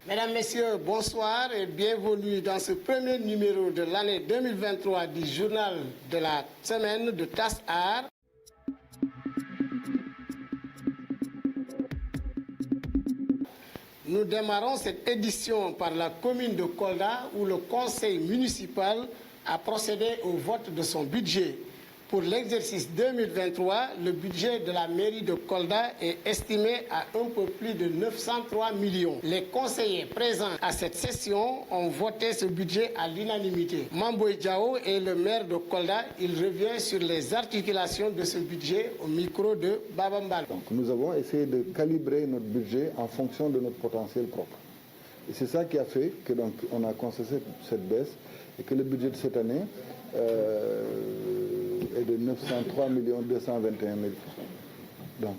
Mesdames, Messieurs, bonsoir et bienvenue dans ce premier numéro de l'année 2023 du journal de la semaine de TAS Art. Nous démarrons cette édition par la commune de Kolda où le conseil municipal a procédé au vote de son budget. Pour l'exercice 2023, le budget de la mairie de Kolda est estimé à un peu plus de 903 millions. Les conseillers présents à cette session ont voté ce budget à l'unanimité. Mamboy Diao est le maire de Kolda. Il revient sur les articulations de ce budget au micro de Babambal. Donc nous avons essayé de calibrer notre budget en fonction de notre potentiel propre. Et c'est ça qui a fait que donc, on a constaté cette baisse et que le budget de cette année est de 903 221 000 francs. Donc,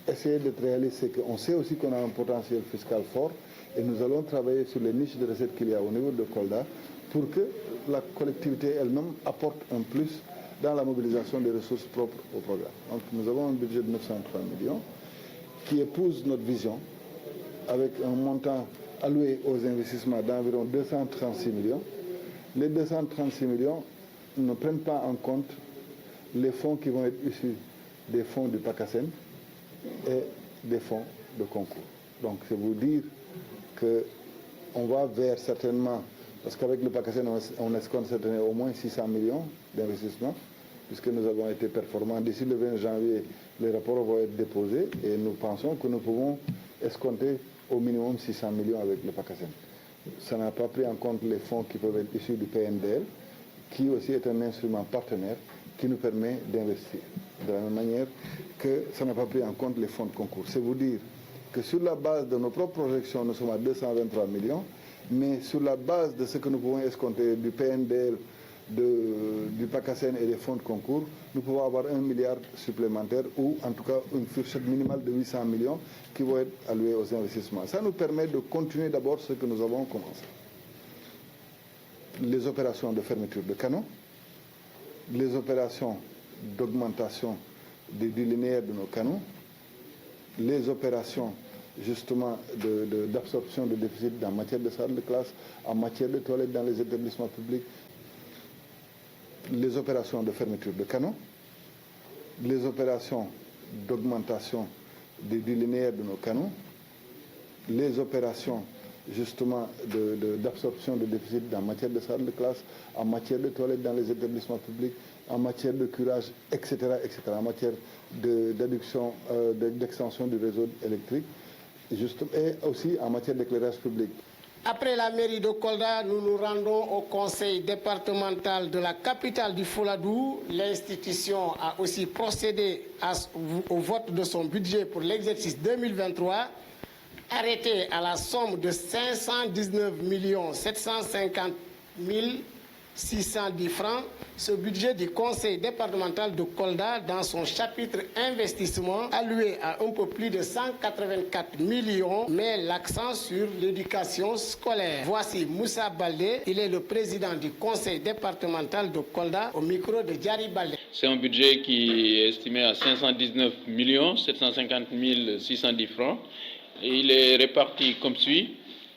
essayer d'être réaliste, c'est qu'on sait aussi qu'on a un potentiel fiscal fort et nous allons travailler sur les niches de recettes qu'il y a au niveau de Kolda pour que la collectivité elle-même apporte un plus dans la mobilisation des ressources propres au programme. Donc nous avons un budget de 903 millions qui épouse notre vision avec un montant alloué aux investissements d'environ 236 millions. Les 236 millions ne prennent pas en compte les fonds qui vont être issus des fonds du PACASEN et des fonds de concours. Donc c'est vous dire qu'on va vers certainement, parce qu'avec le PACASEN on escompte cette année au moins 600 millions d'investissements, puisque nous avons été performants. D'ici le 20 janvier, les rapports vont être déposés et nous pensons que nous pouvons escompter au minimum 600 millions avec le PACASEN. Ça n'a pas pris en compte les fonds qui peuvent être issus du PNDL, qui aussi est un instrument partenaire qui nous permet d'investir. De la même manière que ça n'a pas pris en compte les fonds de concours. C'est vous dire que sur la base de nos propres projections, nous sommes à 223 millions, mais sur la base de ce que nous pouvons escompter du PNDL, du PACASEN et des fonds de concours, nous pouvons avoir 1 milliard supplémentaire ou en tout cas une fourchette minimale de 800 millions qui vont être alloués aux investissements. Ça nous permet de continuer d'abord ce que nous avons commencé. Les opérations de fermeture de canaux, les opérations d'augmentation des linéaires de nos canaux, les opérations justement d'absorption de déficit en matière de salle de classe, en matière de toilettes dans les établissements publics, les opérations de fermeture de canaux, les opérations d'augmentation des linéaires de nos canaux, les opérations justement d'absorption de déficit en matière de salle de classe, en matière de toilettes dans les établissements publics, en matière de curage, etc., en matière d'adduction, d'extension du réseau électrique, et aussi en matière d'éclairage public. Après la mairie de Kolda, nous nous rendons au conseil départemental de la capitale du Fouladou. L'institution a aussi procédé au vote de son budget pour l'exercice 2023, arrêté à la somme de 519 750 610 francs. Ce budget du conseil départemental de Kolda, dans son chapitre investissement, alloué à un peu plus de 184 millions, met l'accent sur l'éducation scolaire. Voici Moussa Baldé, il est le président du conseil départemental de Kolda, au micro de Diary Baldé. C'est un budget qui est estimé à 519 750 610 francs. Et il est réparti comme suit.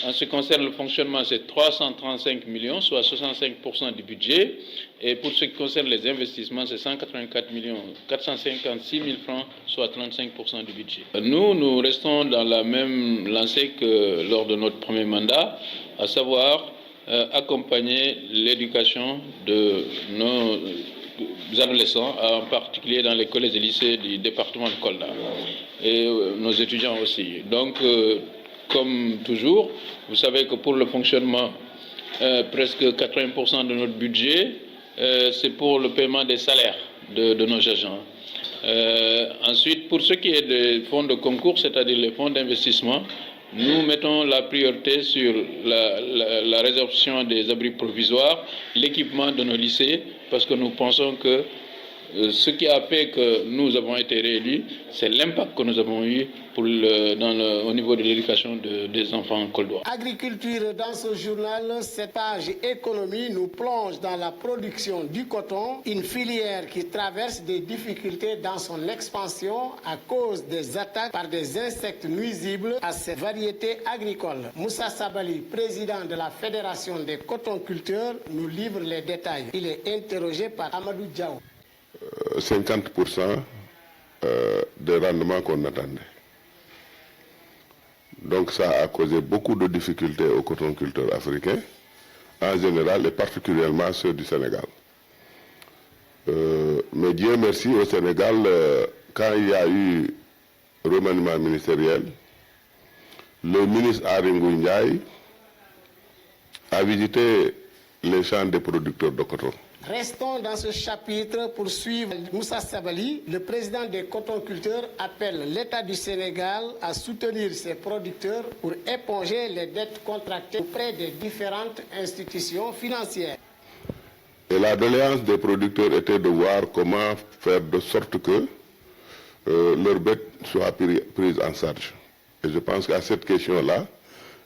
En ce qui concerne le fonctionnement, c'est 335 millions, soit 65% du budget. Et pour ce qui concerne les investissements, c'est 184 456 000 francs, soit 35% du budget. Nous restons dans la même lancée que lors de notre premier mandat, à savoir accompagner l'éducation de nos adolescents, en particulier dans les collèges et lycées du département de Kolda, et nos étudiants aussi. Donc, comme toujours, vous savez que pour le fonctionnement, presque 80% de notre budget, c'est pour le paiement des salaires de nos agents. Ensuite, pour ce qui est des fonds de concours, c'est-à-dire les fonds d'investissement, nous mettons la priorité sur la résorption des abris provisoires, l'équipement de nos lycées, parce que nous pensons que Ce qui a fait que nous avons été réélus, c'est l'impact que nous avons eu au niveau de l'éducation des enfants coldois. Agriculture, dans ce journal, cette page économie nous plonge dans la production du coton, une filière qui traverse des difficultés dans son expansion à cause des attaques par des insectes nuisibles à ces variétés agricoles. Moussa Sabali, président de la Fédération des cotonculteurs, nous livre les détails. Il est interrogé par Amadou Diaw. 50% de rendement qu'on attendait. Donc ça a causé beaucoup de difficultés aux cotonculteurs africains, en général et particulièrement ceux du Sénégal. Mais Dieu merci, au Sénégal, quand il y a eu remaniement ministériel, le ministre Aly Ngouille Ndiaye a visité les champs des producteurs de coton. Restons dans ce chapitre pour suivre Moussa Sabali. Le président des cotonculteurs appelle l'État du Sénégal à soutenir ses producteurs pour éponger les dettes contractées auprès des différentes institutions financières. Et la doléance des producteurs était de voir comment faire de sorte que leurs dettes soient prises en charge. Et je pense qu'à cette question-là,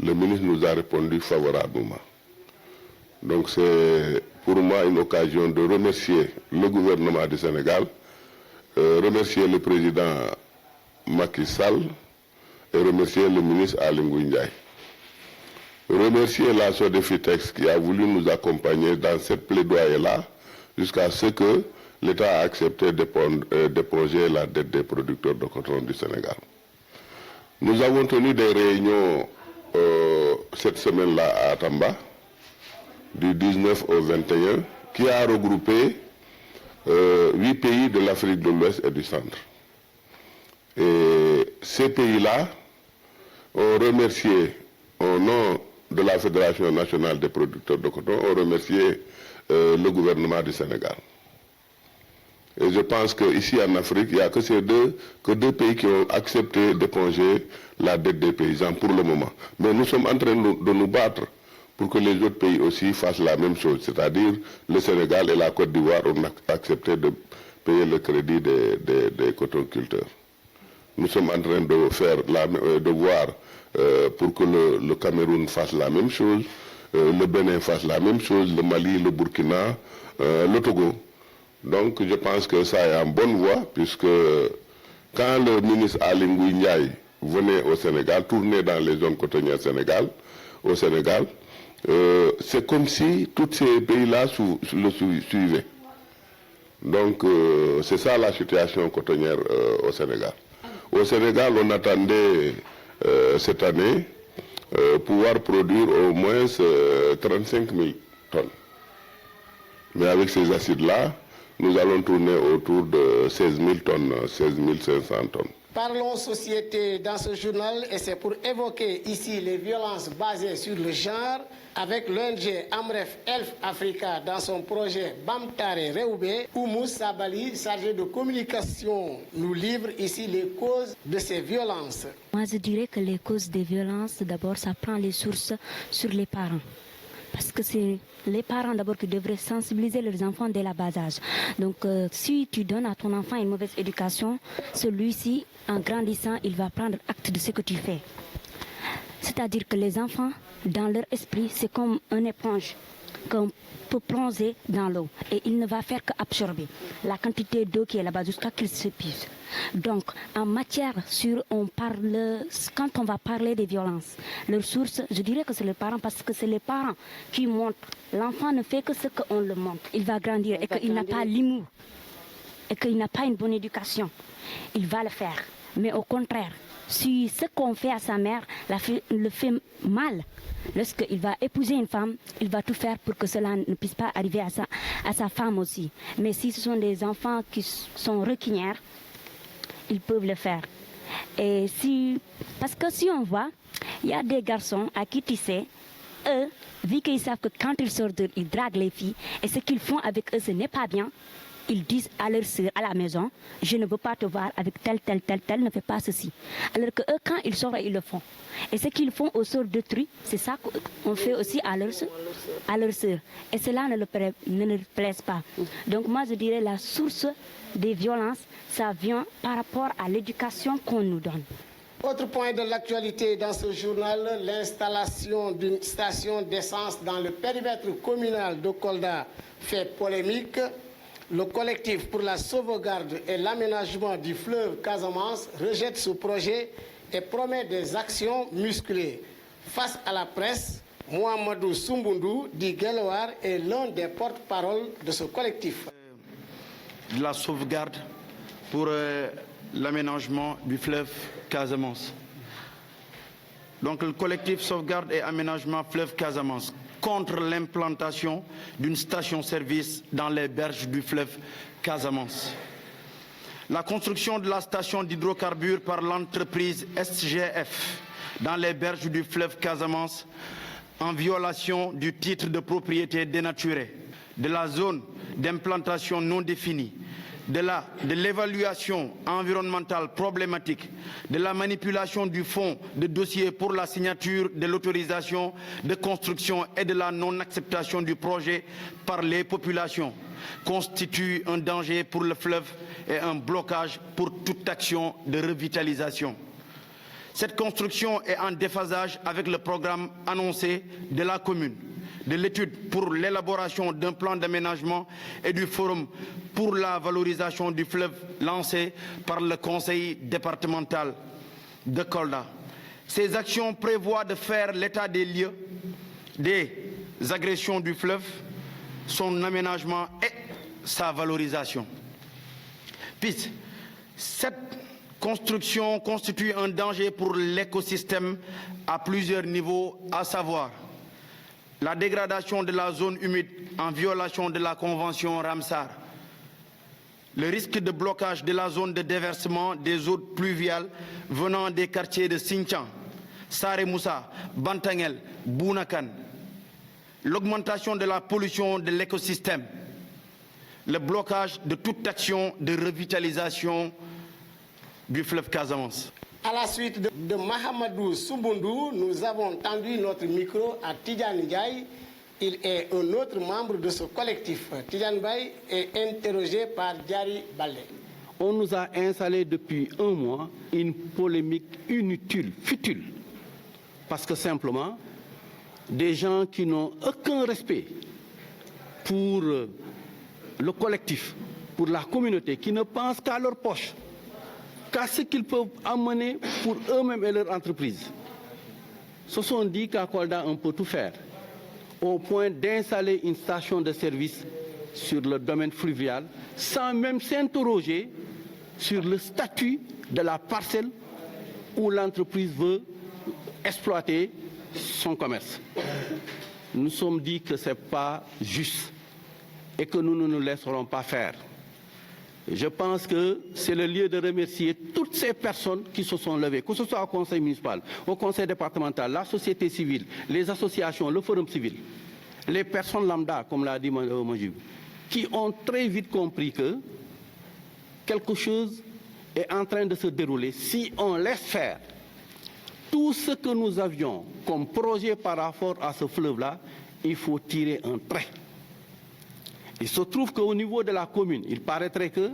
le ministre nous a répondu favorablement. Donc c'est pour moi une occasion de remercier le gouvernement du Sénégal, remercier le président Macky Sall et remercier le ministre Aly Ngouille Ndiaye. Remercier la Sodefitex qui a voulu nous accompagner dans cette plaidoyer-là jusqu'à ce que l'État a accepté d'éponger la dette des producteurs de coton du Sénégal. Nous avons tenu des réunions cette semaine-là à Tamba, du 19 au 21, qui a regroupé 8 pays de l'Afrique de l'Ouest et du Centre. Et ces pays-là ont remercié, au nom de la Fédération nationale des producteurs de coton, ont remercié le gouvernement du Sénégal. Et je pense qu'ici en Afrique, il n'y a que deux pays qui ont accepté d'éponger la dette des paysans pour le moment. Mais nous sommes en train de nous battre pour que les autres pays aussi fassent la même chose. C'est-à-dire le Sénégal et la Côte d'Ivoire ont accepté de payer le crédit des cotonculteurs. Nous sommes en train de voir pour que le Cameroun fasse la même chose, le Bénin fasse la même chose, le Mali, le Burkina, le Togo. Donc je pense que ça est en bonne voie, puisque quand le ministre Aly Ngouille Ndiaye venait au Sénégal, tournait dans les zones cotonnières au Sénégal, c'est comme si tous ces pays-là le suivaient. Donc c'est ça la situation cotonnière au Sénégal. Au Sénégal, on attendait cette année pouvoir produire au moins 35 000 tonnes. Mais avec ces acides-là, nous allons tourner autour de 16 000 tonnes, 16 500 tonnes. Parlons société dans ce journal et c'est pour évoquer ici les violences basées sur le genre avec l'ONG Amref Elf Africa dans son projet Bamtare Reoubé, où Moussa Sabali, chargé de communication, nous livre ici les causes de ces violences. Moi je dirais que les causes des violences, d'abord ça prend les sources sur les parents. Parce que c'est les parents d'abord qui devraient sensibiliser leurs enfants dès la bas âge. Donc si tu donnes à ton enfant une mauvaise éducation, celui-ci, en grandissant, il va prendre acte de ce que tu fais. C'est-à-dire que les enfants, dans leur esprit, c'est comme une éponge qu'on peut plonger dans l'eau. Et il ne va faire qu'absorber la quantité d'eau qui est là-bas jusqu'à qu'il s'épuise. Donc, en matière quand on va parler des violences, leur source, je dirais que c'est les parents, parce que c'est les parents qui montrent. L'enfant ne fait que ce qu'on le montre. Il va grandir et qu'il n'a pas l'humour, et qu'il n'a pas une bonne éducation. Il va le faire. Mais au contraire, si ce qu'on fait à sa mère le fait mal, lorsqu'il va épouser une femme, il va tout faire pour que cela ne puisse pas arriver à sa femme aussi. Mais si ce sont des enfants qui sont rancunières, ils peuvent le faire. Parce que si on voit, il y a des garçons à qui tu sais, eux, vu qu'ils savent que quand ils sortent, ils draguent les filles, et ce qu'ils font avec eux, ce n'est pas bien, ils disent à leur sœur à la maison, je ne veux pas te voir avec tel, ne fais pas ceci. Alors que eux, quand ils sortent, ils le font. Et ce qu'ils font aux sœurs d'autrui, c'est ça qu'on fait aussi à leur sœur. Et cela ne leur plaise pas. Donc moi, je dirais la source des violences, ça vient par rapport à l'éducation qu'on nous donne. Autre point de l'actualité dans ce journal, l'installation d'une station d'essence dans le périmètre communal de Kolda fait polémique. Le collectif pour la sauvegarde et l'aménagement du fleuve Casamance rejette ce projet et promet des actions musclées. Face à la presse, Mohamedou Soumbundu dit Guelwaar est l'un des porte-parole de ce collectif. De la sauvegarde pour l'aménagement du fleuve Casamance. Donc le collectif sauvegarde et aménagement fleuve Casamance contre l'implantation d'une station-service dans les berges du fleuve Casamance. La construction de la station d'hydrocarbures par l'entreprise SGF dans les berges du fleuve Casamance en violation du titre de propriété dénaturé, de la zone d'implantation non définie, de l'évaluation environnementale problématique, de la manipulation du fonds de dossier pour la signature de l'autorisation de construction et de la non-acceptation du projet par les populations constitue un danger pour le fleuve et un blocage pour toute action de revitalisation. Cette construction est en déphasage avec le programme annoncé de la commune, de l'étude pour l'élaboration d'un plan d'aménagement et du forum pour la valorisation du fleuve lancé par le conseil départemental de Kolda. Ces actions prévoient de faire l'état des lieux des agressions du fleuve, son aménagement et sa valorisation. Puis, cette construction constitue un danger pour l'écosystème à plusieurs niveaux, à savoir la dégradation de la zone humide en violation de la convention Ramsar, le risque de blocage de la zone de déversement des eaux pluviales venant des quartiers de Sinthiang, Sare Moussa, Bantangel, Bounakan, l'augmentation de la pollution de l'écosystème, le blocage de toute action de revitalisation du fleuve Casamance. À la suite de Mohamedou Soumbundu, nous avons tendu notre micro à Tidjane Ndiaye. Il est un autre membre de ce collectif. Tidjane Ndiaye est interrogé par Diary Baldé. On nous a installé depuis un mois une polémique inutile, futile. Parce que simplement, des gens qui n'ont aucun respect pour le collectif, pour la communauté, qui ne pensent qu'à leur poche, qu'à ce qu'ils peuvent amener pour eux-mêmes et leur entreprise, se sont dit qu'à Kolda on peut tout faire, au point d'installer une station de service sur le domaine fluvial, sans même s'interroger sur le statut de la parcelle où l'entreprise veut exploiter son commerce. Nous sommes dit que ce n'est pas juste et que nous ne nous laisserons pas faire. Je pense que c'est le lieu de remercier toutes ces personnes qui se sont levées, que ce soit au conseil municipal, au conseil départemental, la société civile, les associations, le forum civil, les personnes lambda, comme l'a dit Majib, qui ont très vite compris que quelque chose est en train de se dérouler si on laisse faire. Tout ce que nous avions comme projet par rapport à ce fleuve-là, il faut tirer un trait. Il se trouve qu'au niveau de la commune, il paraîtrait que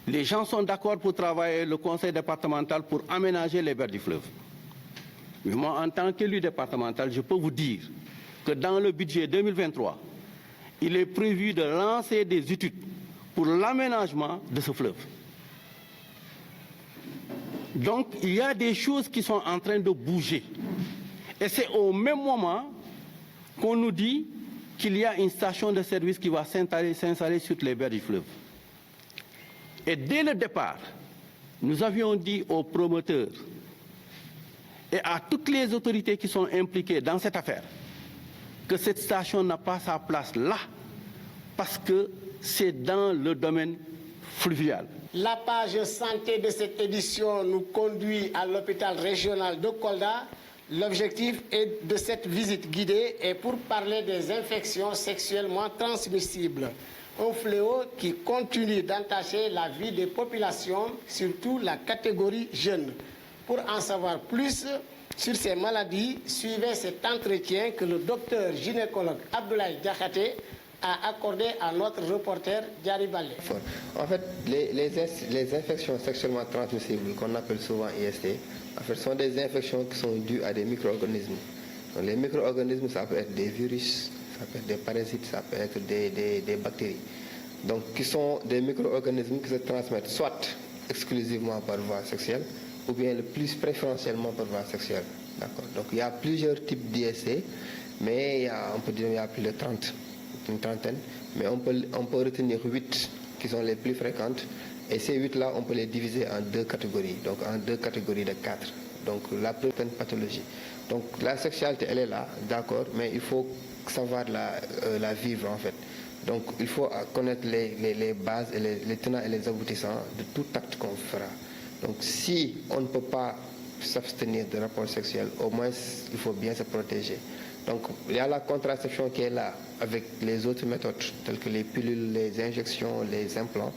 les gens sont d'accord pour travailler le conseil départemental pour aménager les berges du fleuve. Mais moi, en tant qu'élu départemental, je peux vous dire que dans le budget 2023, il est prévu de lancer des études pour l'aménagement de ce fleuve. Donc, il y a des choses qui sont en train de bouger. Et c'est au même moment qu'on nous dit qu'il y a une station de service qui va s'installer sur les berges du fleuve. Et dès le départ, nous avions dit aux promoteurs et à toutes les autorités qui sont impliquées dans cette affaire que cette station n'a pas sa place là, parce que c'est dans le domaine fluvial. La page santé de cette édition nous conduit à l'hôpital régional de Kolda. L'objectif de cette visite guidée est pour parler des infections sexuellement transmissibles. Un fléau qui continue d'entacher la vie des populations, surtout la catégorie jeune. Pour en savoir plus sur ces maladies, suivez cet entretien que le docteur gynécologue Abdoulaye Diakhaté a accordé à notre reporter Diary Baldé. En fait, les infections sexuellement transmissibles, qu'on appelle souvent IST, en fait, sont des infections qui sont dues à des micro-organismes. Donc, les micro-organismes, ça peut être des virus, ça peut être des parasites, ça peut être des bactéries. Donc, qui sont des micro-organismes qui se transmettent soit exclusivement par voie sexuelle, ou bien le plus préférentiellement par voie sexuelle. Donc, il y a plusieurs types d'IST, mais on peut dire qu'il y a plus de 30. Une trentaine, mais on peut retenir 8 qui sont les plus fréquentes, et ces 8-là, on peut les diviser en 2 catégories, donc en 2 catégories de 4. Donc la première pathologie. Donc la sexualité, elle est là, d'accord, mais il faut savoir la vivre en fait. Donc il faut connaître les bases, et les tenants et les aboutissants de tout acte qu'on fera. Donc si on ne peut pas s'abstenir de rapports sexuels, au moins il faut bien se protéger. Donc, il y a la contraception qui est là, avec les autres méthodes, telles que les pilules, les injections, les implants.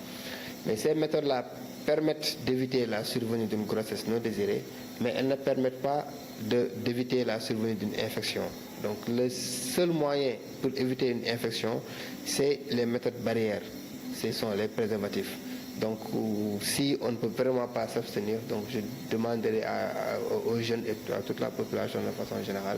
Mais ces méthodes-là permettent d'éviter la survenue d'une grossesse non désirée, mais elles ne permettent pas d'éviter la survenue d'une infection. Donc, le seul moyen pour éviter une infection, c'est les méthodes barrières. Ce sont les préservatifs. Donc, si on ne peut vraiment pas s'abstenir, donc je demanderai aux jeunes et à toute la population de façon générale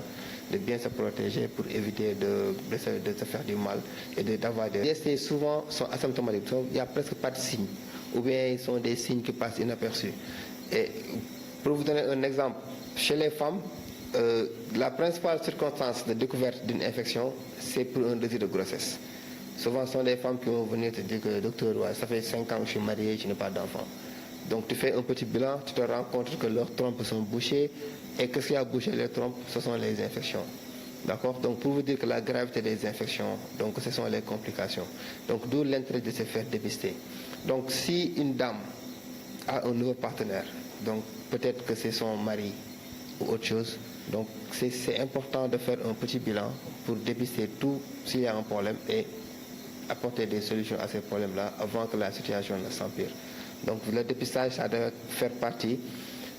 de bien se protéger pour éviter de se faire du mal et d'avoir des IST souvent sont asymptomatiques. Il n'y a presque pas de signes, ou bien ils sont des signes qui passent inaperçus. Et pour vous donner un exemple, chez les femmes, la principale circonstance de découverte d'une infection, c'est pour un désir de grossesse. Souvent, ce sont des femmes qui vont venir te dire que docteur, ouais, ça fait 5 ans que je suis mariée, je n'ai pas d'enfant. Donc tu fais un petit bilan, tu te rends compte que leurs trompes sont bouchées, et qu'est-ce qui a bouché les trompes? Ce sont les infections. D'accord? Donc pour vous dire que la gravité des infections, donc ce sont les complications. Donc d'où l'intérêt de se faire dépister. Donc si une dame a un nouveau partenaire, donc peut-être que c'est son mari ou autre chose, donc c'est important de faire un petit bilan pour dépister tout s'il y a un problème et apporter des solutions à ces problèmes-là avant que la situation ne s'empire. Donc le dépistage, ça doit faire partie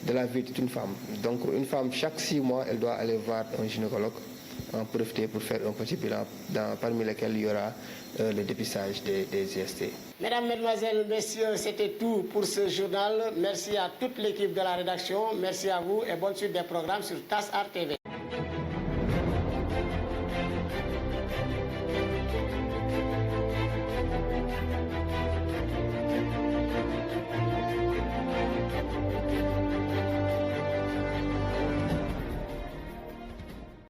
de la vie d'une femme. Donc une femme, chaque 6 mois, elle doit aller voir un gynécologue, en profiter pour faire un petit bilan parmi lesquels il y aura le dépistage des IST. Mesdames, Mesdemoiselles, Messieurs, c'était tout pour ce journal. Merci à toute l'équipe de la rédaction. Merci à vous et bonne suite des programmes sur TAS Art TV.